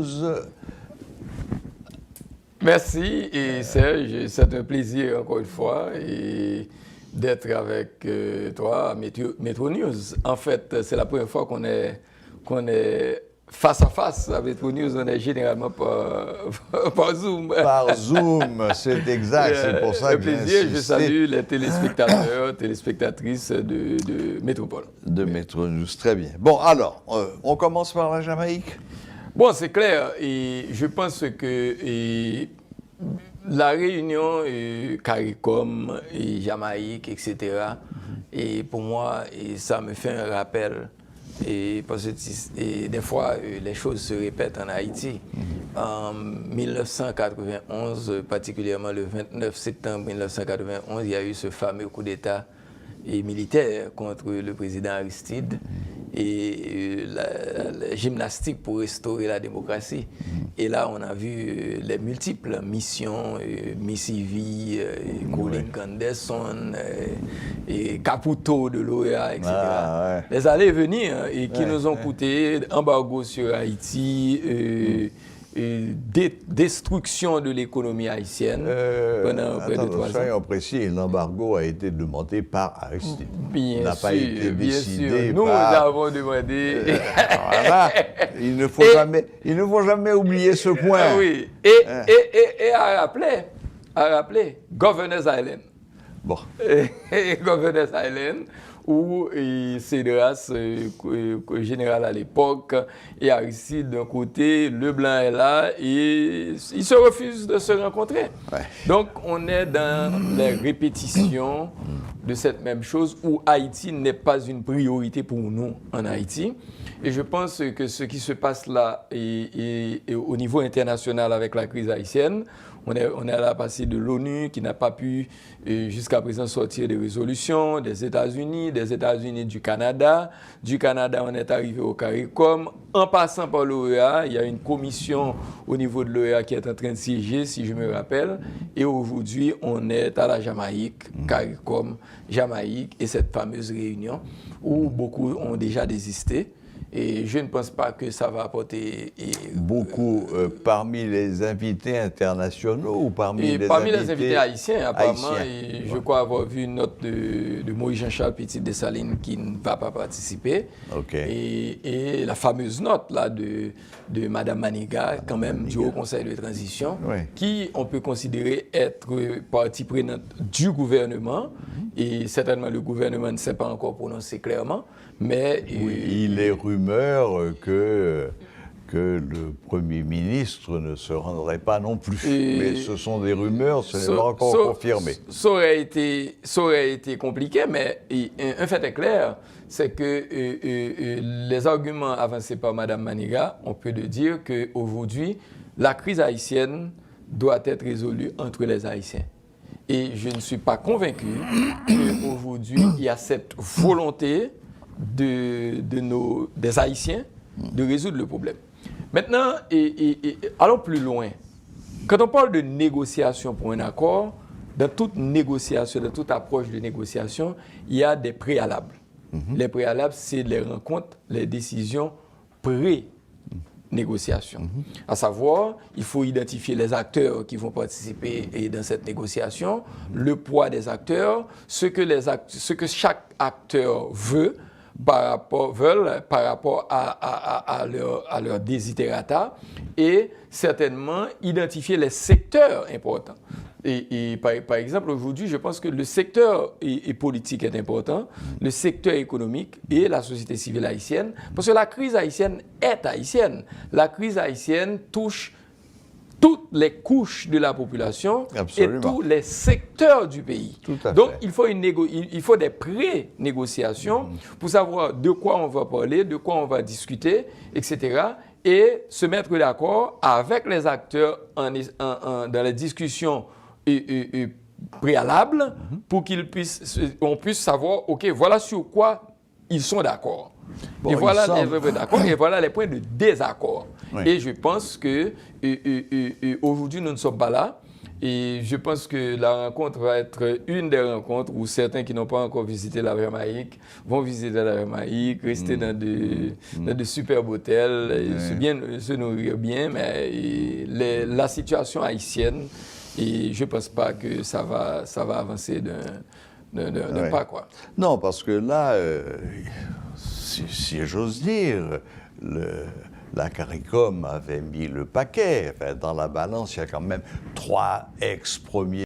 News. Merci et Serge, c'est un plaisir encore une fois d'être avec toi à Metro News. En fait, c'est la première fois qu'on est face à face avec Metro News. On est généralement par Zoom. Par Zoom, c'est exact. C'est pour ça que j'ai insisté. plaisir, je salue les téléspectateurs, téléspectatrices de Métropole. De Metro News, très bien. Bon, alors, on commence par la Jamaïque. Bon, c'est clair, et je pense que la réunion CARICOM, et Jamaïque, etc., et pour moi, ça me fait un rappel, parce que des fois, les choses se répètent en Haïti. En 1991, particulièrement le 29 septembre 1991, il y a eu ce fameux coup d'État militaire contre le président Aristide et la gymnastique pour restaurer la démocratie. Et là, on a vu les multiples missions, Missivi, Colin Canderson, Caputo de l'OEA, etc. Les allées et venir et qui nous ont coûté embargo sur Haïti, destruction de l'économie haïtienne pendant près de 3 ans. Soyons précis, l'embargo a été demandé par Aristide. Bien n'a sûr, pas été décidé sûr. Nous par... avons demandé. Voilà. Il ne faut jamais oublier ce point. Oui. Et à rappeler, Governor's Island. Bon. Governor's Island, où Cédras, général à l'époque, et Aristide d'un côté, Leblanc est là, et ils se refusent de se rencontrer. Ouais. Donc, on est dans les répétitions de cette même chose, où Haïti n'est pas une priorité pour nous en Haïti. Et je pense que ce qui se passe là, et au niveau international avec la crise haïtienne, on est à la passée de l'ONU qui n'a pas pu jusqu'à présent sortir des résolutions, des États-Unis, du Canada. Du Canada, on est arrivé au CARICOM. En passant par l'OEA, il y a une commission au niveau de l'OEA qui est en train de siéger, si je me rappelle. Et aujourd'hui, on est à la Jamaïque, CARICOM, Jamaïque, et cette fameuse réunion où beaucoup ont déjà désisté. Et je ne pense pas que ça va apporter... Beaucoup parmi les invités internationaux ou parmi les invités haïtiens, apparemment, haïtiens. Je crois avoir vu une note de Moïse Jean-Charles Petit Dessalines qui ne va pas participer. Okay. Et la fameuse note là, de Mme Maniga, quand même, du Haut Conseil de transition, qui on peut considérer être partie prenante du gouvernement. Et certainement, le gouvernement ne s'est pas encore prononcé clairement. Mais il est rumeur que le Premier ministre ne se rendrait pas non plus. Mais ce sont des rumeurs, ce n'est pas encore confirmé. Ça aurait été compliqué, mais un fait est clair, c'est que les arguments avancés par Mme Maniga, on peut le dire qu'aujourd'hui, la crise haïtienne doit être résolue entre les Haïtiens. Et je ne suis pas convaincu qu'aujourd'hui, il y a cette volonté des Haïtiens de résoudre le problème. Maintenant, allons plus loin. Quand on parle de négociation pour un accord, dans toute négociation, dans toute approche de négociation, il y a des préalables. Les préalables, c'est les rencontres, les décisions pré-négociation. À savoir, il faut identifier les acteurs qui vont participer dans cette négociation, le poids des acteurs, ce que chaque acteur veut, par rapport à leur desiderata, et certainement identifier les secteurs importants. Et par exemple, aujourd'hui, je pense que le secteur politique est important, le secteur économique et la société civile haïtienne, parce que la crise haïtienne est haïtienne. La crise haïtienne touche toutes les couches de la population. Absolument. Et tous les secteurs du pays. Tout à Donc, fait. il faut des pré-négociations pour savoir de quoi on va parler, de quoi on va discuter, etc. Et se mettre d'accord avec les acteurs dans les discussions préalables pour qu'on puisse savoir, OK, voilà sur quoi ils sont d'accord. Bon, et voilà les points d'accord et voilà les points de désaccord. Oui. Et je pense que aujourd'hui, nous ne sommes pas là. Et je pense que la rencontre va être une des rencontres où certains qui n'ont pas encore visité la Jamaïque vont visiter la Jamaïque, rester dans de superbes hôtels, se nourrir bien, mais la situation haïtienne, et je ne pense pas que ça va avancer d'un pas, quoi. Non, parce que là, si j'ose dire, la CARICOM avait mis le paquet. Enfin, dans la balance, il y a quand même 3 ex-premiers